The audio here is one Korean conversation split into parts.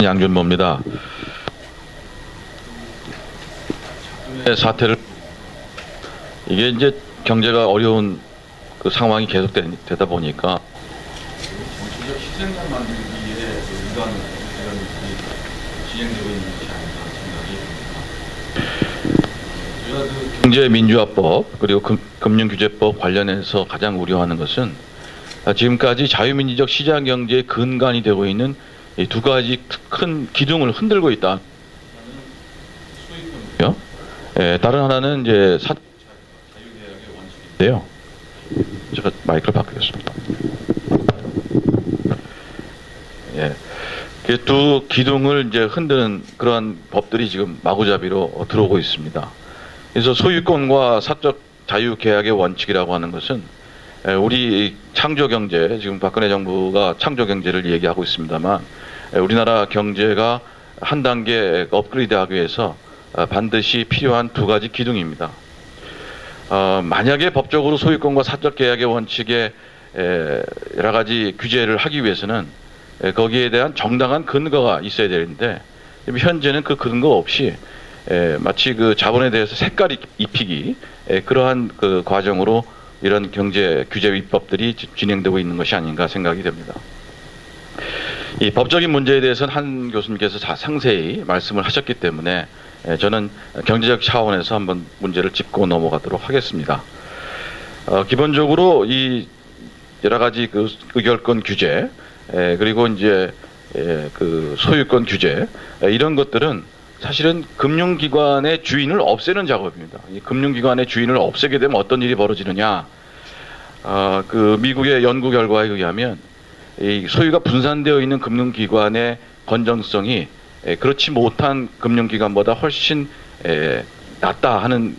양준모입니다. 사태를 이게 이제 경제가 어려운 그 상황이 계속 되다 보니까 정치적 희생양 만들기에 일반 이런 진행되고 있는 것이 아닌가 생각이 듭니다. 경제민주화법 그리고 금융규제법 관련해서 가장 우려하는 것은 지금까지 자유민주적 시장경제의 근간이 되고 있는 이 두 가지 큰 기둥을 흔들고 있다. 다른 하나는 이제 자유계약의 원칙인데요. 제가 마이크를 바꾸겠습니다. 그 두 기둥을 이제 흔드는 그러한 법들이 지금 마구잡이로 들어오고 있습니다. 그래서 소유권과 사적 자유계약의 원칙이라고 하는 것은 우리 창조경제, 지금 박근혜 정부가 창조경제를 얘기하고 있습니다만 우리나라 경제가 한 단계 업그레이드하기 위해서 반드시 필요한 두 가지 기둥입니다. 만약에 법적으로 소유권과 사적 계약의 원칙에 여러 가지 규제를 하기 위해서는 거기에 대한 정당한 근거가 있어야 되는데 현재는 그 근거 없이 마치 그 자본에 대해서 색깔 입히기 그러한 그 과정으로 이런 경제 규제 위법들이 진행되고 있는 것이 아닌가 생각이 됩니다. 이 법적인 문제에 대해서는 한 교수님께서 상세히 말씀을 하셨기 때문에 저는 경제적 차원에서 한번 문제를 짚고 넘어가도록 하겠습니다. 기본적으로 이 여러 가지 그 의결권 규제 그리고 이제 그 소유권 규제 이런 것들은 사실은 금융기관의 주인을 없애는 작업입니다. 이 금융기관의 주인을 없애게 되면 어떤 일이 벌어지느냐? 그 미국의 연구 결과에 의하면 이 소유가 분산되어 있는 금융기관의 건전성이 그렇지 못한 금융기관보다 훨씬 낫다 하는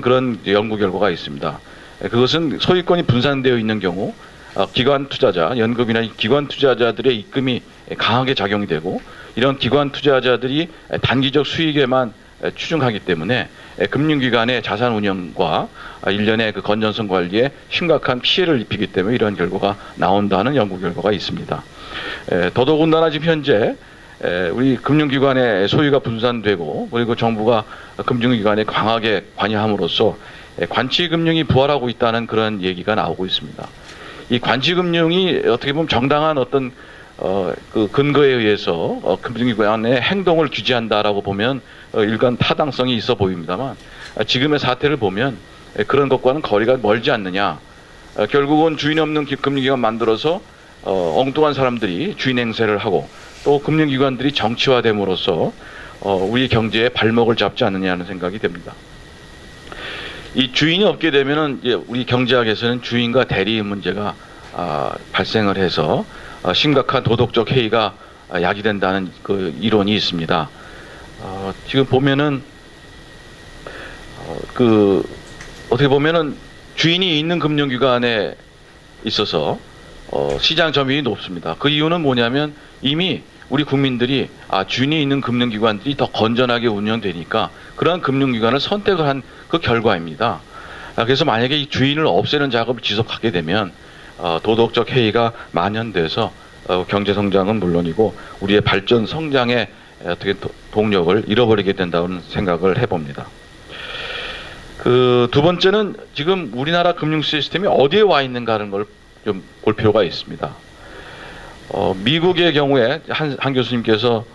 그런 연구 결과가 있습니다. 그것은 소유권이 분산되어 있는 경우 기관 투자자, 연금이나 기관 투자자들의 입금이 강하게 작용이 되고 이런 기관 투자자들이 단기적 수익에만 추중하기 때문에 금융기관의 자산 운영과 일련의 그 건전성 관리에 심각한 피해를 입히기 때문에 이런 결과가 나온다는 연구 결과가 있습니다. 더더군다나 지금 현재 우리 금융기관의 소유가 분산되고 그리고 정부가 금융기관에 강하게 관여함으로써 관치금융이 부활하고 있다는 그런 얘기가 나오고 있습니다. 이 관치금융이 어떻게 보면 정당한 어떤 그 근거에 의해서 금융기관의 행동을 규제한다라고 보면 일간 타당성이 있어 보입니다만 지금의 사태를 보면 그런 것과는 거리가 멀지 않느냐. 결국은 주인 없는 금융기관 만들어서 엉뚱한 사람들이 주인 행세를 하고 또 금융기관들이 정치화됨으로써 우리 경제에 발목을 잡지 않느냐는 생각이 됩니다. 이 주인이 없게 되면은 우리 경제학에서는 주인과 대리의 문제가 발생을 해서 심각한 도덕적 해이가 야기된다는 그 이론이 있습니다. 지금 보면은 그 어떻게 보면은 주인이 있는 금융기관에 있어서 시장 점유율이 높습니다. 그 이유는 뭐냐면 이미 우리 국민들이 주인이 있는 금융기관들이 더 건전하게 운영되니까 그러한 금융기관을 선택을 한 그 결과입니다. 그래서 만약에 이 주인을 없애는 작업을 지속하게 되면 도덕적 해이가 만연돼서 경제 성장은 물론이고 우리의 발전 성장의 어떻게 동력을 잃어버리게 된다는 생각을 해봅니다. 그 두 번째는 지금 우리나라 금융 시스템이 어디에 와 있는가 하는 걸 좀 볼 필요가 있습니다. 미국의 경우에 한 교수님께서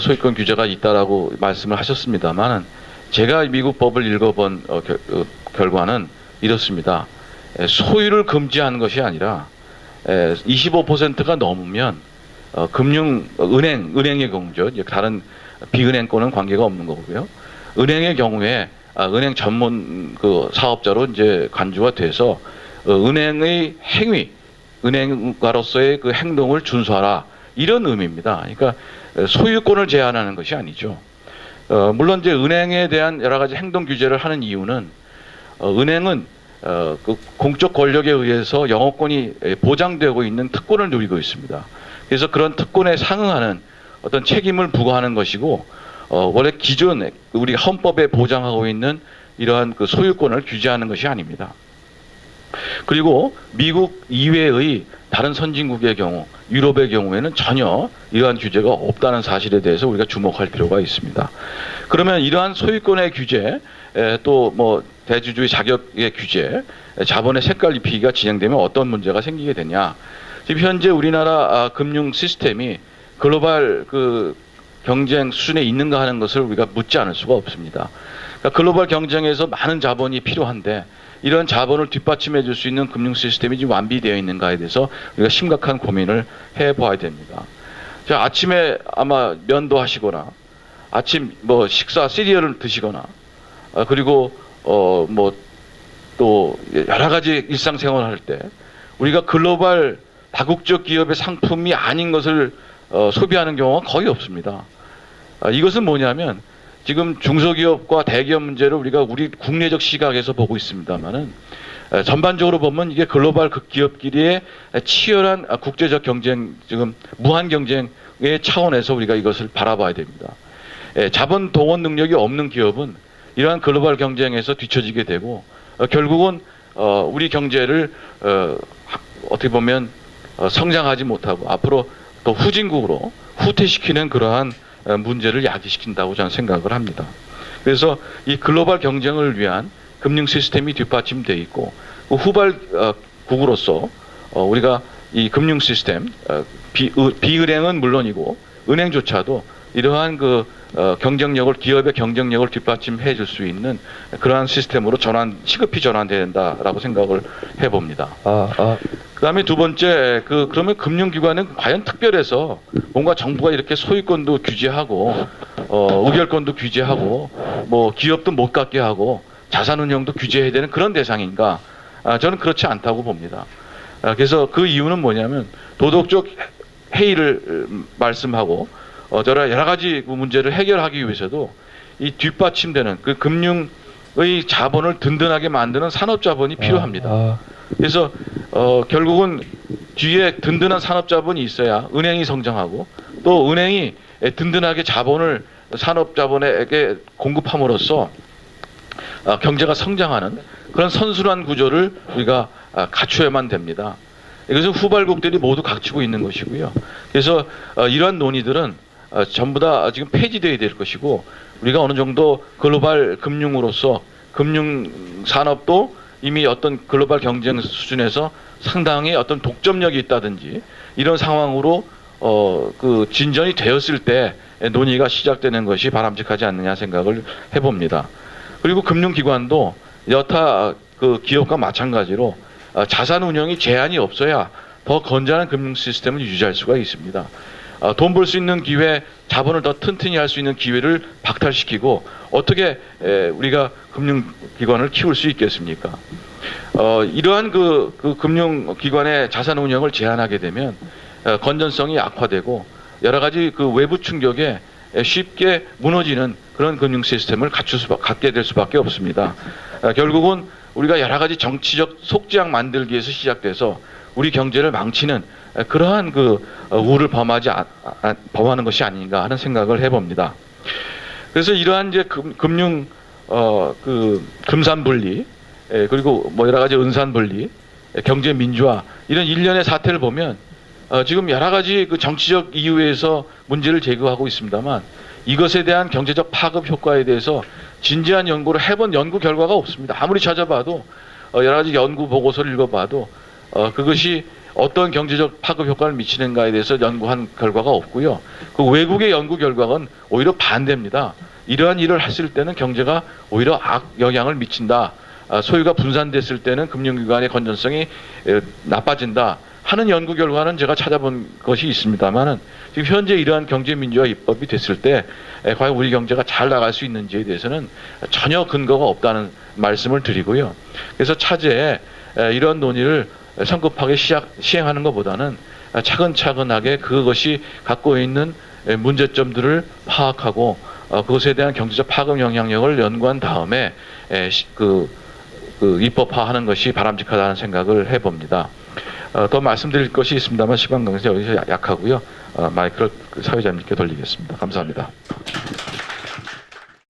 소유권 규제가 있다라고 말씀을 하셨습니다만 제가 미국 법을 읽어본 결과는 이렇습니다. 소유를 금지하는 것이 아니라 25%가 넘으면 은행의 경우죠. 다른 비은행권은 관계가 없는 거고요. 은행의 경우에 은행 전문 그 사업자로 이제 간주가 돼서 은행의 행위, 은행가로서의 그 행동을 준수하라 이런 의미입니다. 그러니까 소유권을 제한하는 것이 아니죠. 물론 이제 은행에 대한 여러 가지 행동 규제를 하는 이유는 은행은 그 공적 권력에 의해서 영업권이 보장되고 있는 특권을 누리고 있습니다. 그래서 그런 특권에 상응하는 어떤 책임을 부과하는 것이고 원래 기존 우리 헌법에 보장하고 있는 이러한 그 소유권을 규제하는 것이 아닙니다. 그리고 미국 이외의 다른 선진국의 경우, 유럽의 경우에는 전혀 이러한 규제가 없다는 사실에 대해서 우리가 주목할 필요가 있습니다. 그러면 이러한 소유권의 규제, 또 뭐 대주주의 자격의 규제, 자본의 색깔 입히기가 진행되면 어떤 문제가 생기게 되냐? 지금 현재 우리나라 금융 시스템이 글로벌 그 경쟁 수준에 있는가 하는 것을 우리가 묻지 않을 수가 없습니다. 그러니까 글로벌 경쟁에서 많은 자본이 필요한데 이런 자본을 뒷받침해 줄 수 있는 금융 시스템이 지금 완비되어 있는가에 대해서 우리가 심각한 고민을 해봐야 됩니다. 자, 아침에 아마 면도 하시거나 아침 뭐 식사 시리얼을 드시거나 그리고 뭐 또 여러 가지 일상생활을 할 때 우리가 글로벌 다국적 기업의 상품이 아닌 것을 소비하는 경우가 거의 없습니다. 이것은 뭐냐면 지금 중소기업과 대기업 문제를 우리가 우리 국내적 시각에서 보고 있습니다만은 전반적으로 보면 이게 글로벌 기업끼리의 치열한 국제적 경쟁, 지금 무한 경쟁의 차원에서 우리가 이것을 바라봐야 됩니다. 자본 동원 능력이 없는 기업은 이러한 글로벌 경쟁에서 뒤처지게 되고 결국은 우리 경제를 어떻게 보면 성장하지 못하고 앞으로 또 후진국으로 후퇴시키는 그러한 문제를 야기시킨다고 저는 생각을 합니다. 그래서 이 글로벌 경쟁을 위한 금융 시스템이 뒷받침되어 있고 후발국으로서 우리가 이 금융 시스템 비은행은 물론이고 은행조차도 이러한 그 경쟁력을 기업의 경쟁력을 뒷받침해 줄 수 있는 그러한 시스템으로 시급히 전환돼야 된다라고 생각을 해봅니다. 그다음에 두 번째 그러면 금융기관은 과연 특별해서 뭔가 정부가 이렇게 소유권도 규제하고 의결권도 규제하고 뭐 기업도 못 갖게 하고 자산운용도 규제해야 되는 그런 대상인가? 저는 그렇지 않다고 봅니다. 그래서 그 이유는 뭐냐면 도덕적 해이를 말씀하고 여러 가지 문제를 해결하기 위해서도 이 뒷받침되는 그 금융의 자본을 든든하게 만드는 산업자본이 필요합니다. 그래서 결국은 뒤에 든든한 산업자본이 있어야 은행이 성장하고 또 은행이 든든하게 자본을 산업자본에게 공급함으로써 경제가 성장하는 그런 선순환 구조를 우리가 갖춰야만 됩니다. 이것은 후발국들이 모두 갖추고 있는 것이고요. 그래서 이러한 논의들은 전부 다 지금 폐지되어야 될 것이고 우리가 어느 정도 글로벌 금융으로서 금융 산업도 이미 어떤 글로벌 경쟁 수준에서 상당히 어떤 독점력이 있다든지 이런 상황으로 그 진전이 되었을 때 논의가 시작되는 것이 바람직하지 않느냐 생각을 해봅니다. 그리고 금융기관도 여타 그 기업과 마찬가지로 자산 운영이 제한이 없어야 더 건전한 금융 시스템을 유지할 수가 있습니다. 돈 벌 수 있는 기회, 자본을 더 튼튼히 할 수 있는 기회를 박탈시키고 어떻게 우리가 금융기관을 키울 수 있겠습니까? 이러한 그 금융기관의 자산 운영을 제한하게 되면 건전성이 악화되고 여러 가지 그 외부 충격에 쉽게 무너지는 그런 금융 시스템을 갖게 될 수밖에 없습니다. 결국은 우리가 여러 가지 정치적 속지향 만들기에서 시작돼서 우리 경제를 망치는 그러한 그 우를 범하는 것이 아닌가 하는 생각을 해봅니다. 그래서 이러한 이제 금융 금산분리 그리고 뭐 여러 가지 은산분리, 경제 민주화 이런 일련의 사태를 보면 지금 여러 가지 그 정치적 이유에서 문제를 제기하고 있습니다만 이것에 대한 경제적 파급 효과에 대해서 진지한 연구를 해본 연구 결과가 없습니다. 아무리 찾아봐도 여러 가지 연구 보고서를 읽어봐도 그것이 어떤 경제적 파급 효과를 미치는가에 대해서 연구한 결과가 없고요. 그 외국의 연구 결과는 오히려 반대입니다. 이러한 일을 했을 때는 경제가 오히려 악영향을 미친다. 소유가 분산됐을 때는 금융기관의 건전성이 나빠진다 하는 연구 결과는 제가 찾아본 것이 있습니다만은 지금 현재 이러한 경제민주화 입법이 됐을 때 과연 우리 경제가 잘 나갈 수 있는지에 대해서는 전혀 근거가 없다는 말씀을 드리고요. 그래서 차제에 이런 논의를 성급하게 시행하는 것보다는 차근차근하게 그것이 갖고 있는 문제점들을 파악하고 그것에 대한 경제적 파급 영향력을 연구한 다음에 입법화하는 것이 바람직하다는 생각을 해봅니다. 더 말씀드릴 것이 있습니다만 시간 관계상 여기서 약하고요. 마이크를 사회자님께 돌리겠습니다. 감사합니다.